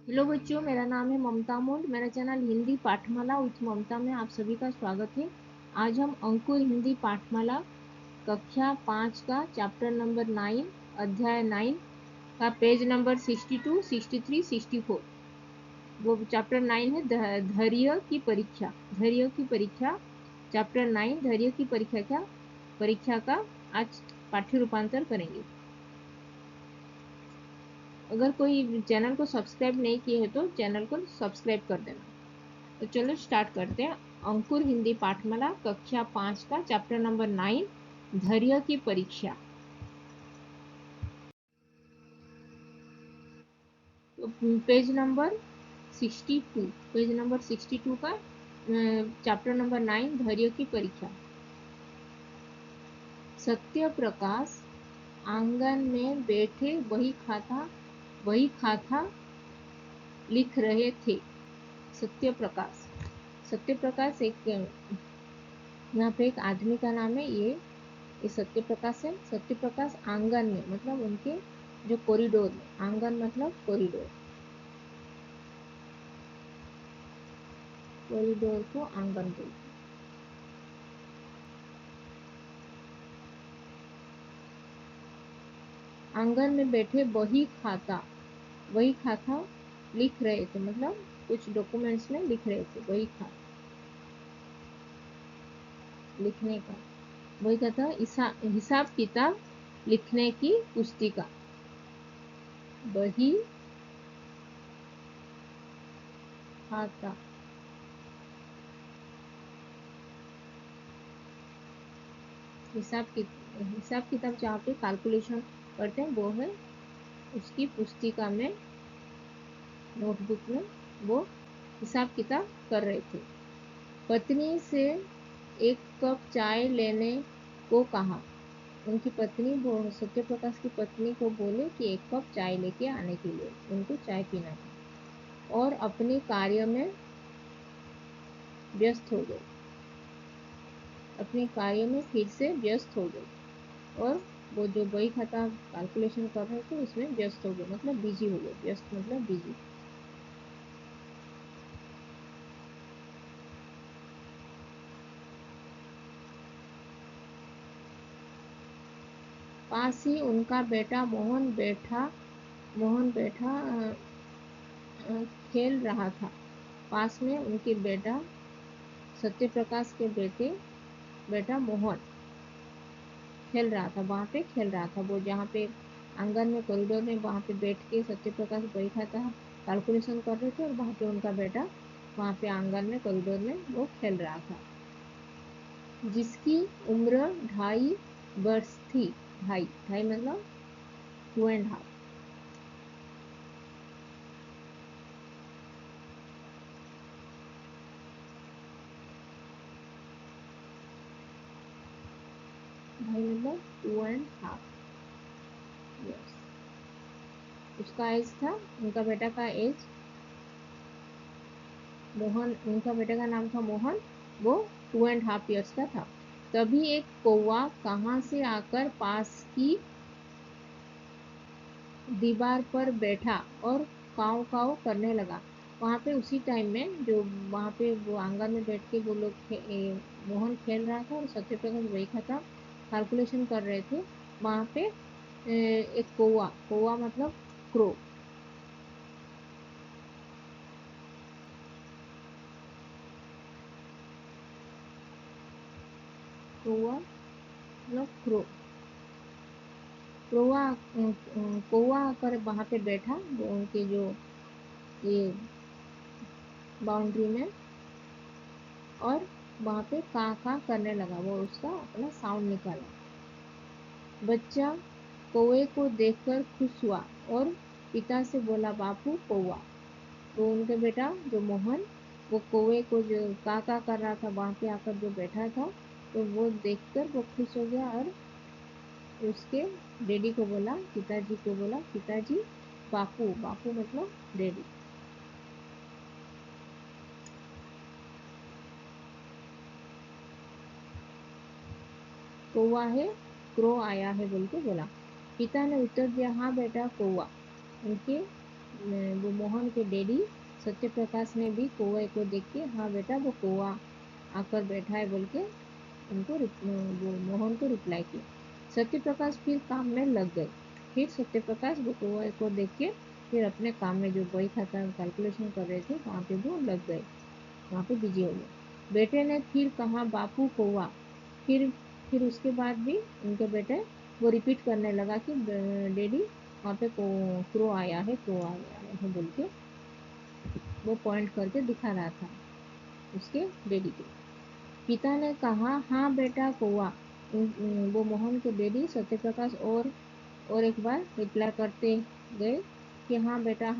Hello बच्चों, मेरा नाम है ममता मोड। मेरा चैनल हिंदी पाठमाला विथ ममता में आप सभी का स्वागत है। आज हम अंकुर हिंदी पाठमाला कक्षा 5 का चैप्टर नंबर 9 अध्याय 9 का पेज नंबर 62, 63, 64 वो चैप्टर 9 है धैर्य की परीक्षा। धैर्य की परीक्षा चैप्टर 9 धैर्य की परीक्षा का आज पाठ्य रूपांतर करेंगे। अगर कोई चैनल को सब्सक्राइब नहीं किए है तो चैनल को सब्सक्राइब कर देना। तो चलो स्टार्ट करते हैं। अंकुर हिंदी पाठमाला कक्षा 5 का चैप्टर नंबर 9 धैर्य की परीक्षा। तो पेज नंबर 62 का चैप्टर नंबर 9 धैर्य की परीक्षा। सत्य प्रकाश आंगन में बैठे वही खाता लिख रहे थे। सत्य प्रकाश एक यहाँ पे एक आदमी का नाम है। ये सत्य प्रकाश है। सत्य प्रकाश आंगन में मतलब उनके जो कॉरिडोर में, आंगन मतलब कॉरिडोर, कॉरिडोर को आंगन बोलते हैं। आंगन में बैठे वही खाता लिख रहे थे, मतलब कुछ डॉक्यूमेंट्स में लिख रहे थे। वही खाता लिखने का, वही खाता हिसाब किताब लिखने की पुस्तिका। वही खाता हिसाब किताब जहाँ पे कैलकुलेशन करते हैं वो है उसकी पुस्तिका में, नोटबुक में वो हिसाब किताब कर रहे थे। पत्नी से एक कप चाय लेने को कहा। उनकी पत्नी सत्य प्रकाश की पत्नी को बोले कि एक कप चाय लेके आने के लिए, उनको चाय पीना था और अपने कार्य में व्यस्त हो गए। अपने कार्य में फिर से व्यस्त हो गए और वो जो बही खाता कैलकुलेशन कर रहे थे उसमें व्यस्त हो गए, मतलब बिजी हो गए। व्यस्त मतलब बिजी। पास ही उनका बेटा मोहन बैठा खेल रहा था। पास में उनके बेटा सत्य प्रकाश के बेटा मोहन खेल रहा था। वहाँ पे खेल रहा था, वो जहाँ पे आंगन में कॉरिडोर में वहाँ पे बैठ के सत्य प्रकाश बैठा था, कैलकुलेशन कर रहे थे और वहाँ पे उनका बेटा वहाँ पे आंगन में कॉरिडोर में वो खेल रहा था। जिसकी उम्र 2.5 वर्ष थी। ढाई ढाई मतलब 2.5। ढाई मतलब 2.5 years उसका एज था। उनका बेटा का एज मोहन, उनका बेटे का नाम था मोहन। वो 2.5 years का था। तभी एक कौवा कहाँ से आकर पास की दीवार पर बैठा और काव काव करने लगा। वहाँ पे उसी टाइम में जो वहाँ पे वो आंगन में बैठ के वो लोग मोहन खेल रहा था और सत्य प्रकाश वही खाता कैलकुलेशन कर रहे थे। वहाँ पे एक कौवा मतलब क्रो, कौवा मतलब क्रो, कौवा कौवा आकर वहाँ पे बैठा वो उनके जो ये बाउंड्री में, और वहाँ पे kaa करने लगा। वो उसका अपना साउंड निकाला। बच्चा कौवे को देखकर खुश हुआ और पिता से बोला, बापू कौवा। वो उनके बेटा जो मोहन, वो कौवे को जो kaa कर रहा था वहाँ पे आकर जो बैठा था, तो वो देखकर वो खुश हो गया और उसके डैडी को बोला, पिताजी को बोला, पिताजी बापू। बापू मतलब डैडी। कौवा है, क्रो आया है बोल के बोला। पिता ने उत्तर दिया, हाँ बेटा कौवा। उनके वो मोहन के डैडी सत्य प्रकाश ने भी कौवे को देख के हाँ बेटा वो कौवा आकर बैठा है बोल के वो मोहन को रिप्लाई किया। सत्य प्रकाश फिर काम में लग गए। फिर सत्य प्रकाश वो कौवे को देख के फिर अपने काम में जो बही खाता कैलकुलेशन कर रहे थे वहाँ पे वो लग गए, वहाँ पे बिजी हो गए। बेटे ने फिर कहा बापू कौवा। फिर उसके बाद भी उनके बेटे वो रिपीट करने लगा कि डैडी वहाँ पे क्रो आया है, क्रो आया है बोल के वो पॉइंट करके दिखा रहा था उसके डैडी को। पिता ने कहा हाँ बेटा कौवा। वो मोहन के डैडी सत्यप्रकाश और एक बार रिप्लाई करते गए कि हाँ बेटा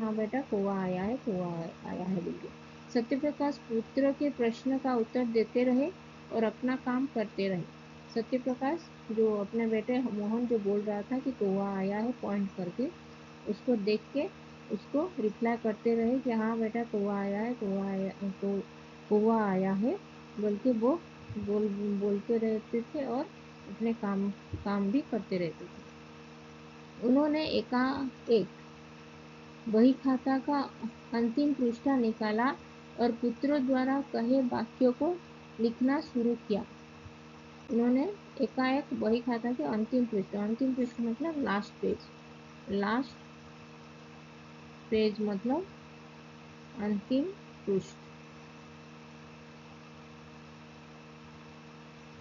कौवा आया है, कौवा आया है बोल के। सत्यप्रकाश पुत्र के प्रश्न का उत्तर देते रहे और अपना काम करते रहे। सत्यप्रकाश जो अपने बेटे मोहन जो बोल रहा था कि कौवा आया है पॉइंट करके, उसको देख के उसको रिप्लाई करते रहे कि हाँ बेटा कौवा आया है, कौवा आया है बोल के वो बोलते रहते थे और अपने काम भी करते रहते थे। उन्होंने एकाएक बही खाता का अंतिम पृष्ठा निकाला और पुत्रों द्वारा कहे वाक्यों को लिखना शुरू किया। उन्होंने एकाएक बही खाता के अंतिम पृष्ठ मतलब लास्ट पेज मतलब अंतिम पृष्ठ,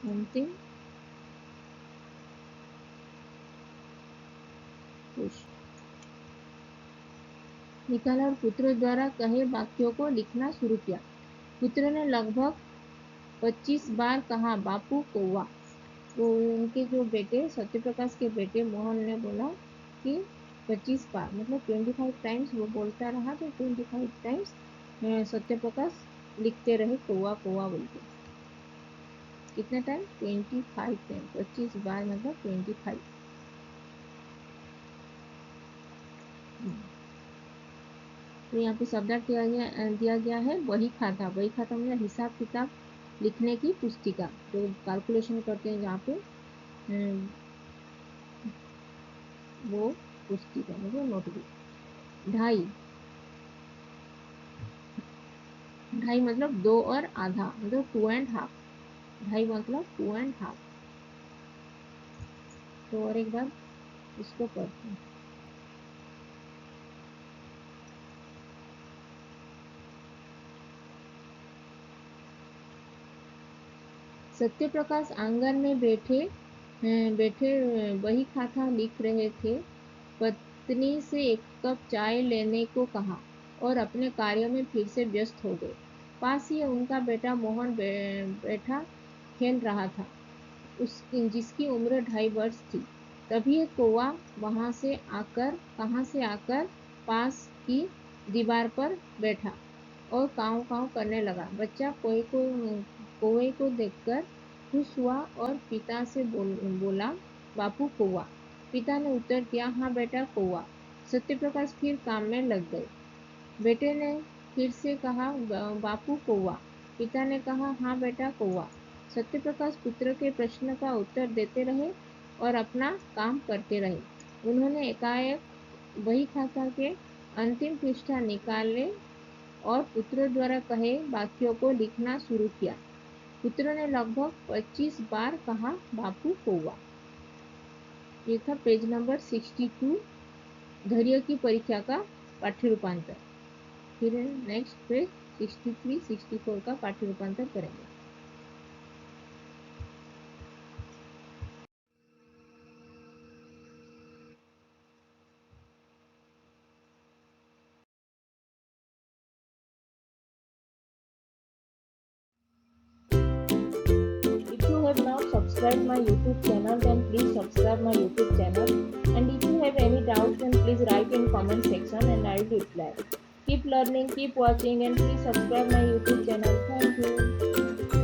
अंतिम पृष्ठ निकाला और पुत्रों द्वारा कहे वाक्यों को लिखना शुरू किया। पुत्र ने लगभग 25 बार कहा बापू कौवा। तो उनके जो बेटे सत्यप्रकाश के बेटे मोहन ने बोला कि 25 बार मतलब 25 टाइम्स वो बोलता रहा, तो 25 टाइम्स सत्यप्रकाश लिखते रहे कौवा कौवा बोल के। कितने टाइम? 25 टाइम, 25 बार मतलब 25। तो यहाँ पे शब्द दिया गया है बही खाता। बही खाता मतलब हिसाब किताब लिखने की पुस्तिका, जो कैलकुलेशन करते हैं जहाँ पे वो पुस्तिका मतलब नोटबुक। ढाई, ढाई मतलब दो और आधा मतलब 2.5। ढाई मतलब 2.5। तो और एक बार इसको पढ़ते हैं। सत्यप्रकाश आंगन में बैठे बही खाता लिख रहे थे। पत्नी से एक कप चाय लेने को कहा और अपने कार्य में फिर से व्यस्त हो गए। पास ही उनका बेटा मोहन बैठा खेल रहा था, जिसकी उम्र 2.5 वर्ष थी। तभी एक कौवा कहाँ से आकर पास की दीवार पर बैठा और काव काव करने लगा। बच्चा कौवे को देखकर खुश हुआ और पिता से बोला बापू कौवा। पिता ने उत्तर दिया हाँ बेटा कौवा। सत्यप्रकाश फिर काम में लग गए। बेटे ने फिर से कहा बापू कौवा। पिता ने कहा हाँ बेटा कौवा। सत्यप्रकाश पुत्र के प्रश्न का उत्तर देते रहे और अपना काम करते रहे। उन्होंने एकाएक वही खाता के अंतिम पृष्ठा निकाले और पुत्रों द्वारा कहे वाक्यों को लिखना शुरू किया। पुत्र ने लगभग 25 बार कहा बापू कौवा। ये था पेज नंबर 62, धैर्य की परीक्षा का पाठ्य रूपांतर। फिर नेक्स्ट पेज 63, 64 का पाठ्य रूपांतर करेंगे। If you have not subscribed my YouTube channel, then please subscribe my YouTube channel. And if you have any doubts, then please write in comment section and I will reply. Keep learning, keep watching, and please subscribe my YouTube channel. Thank you.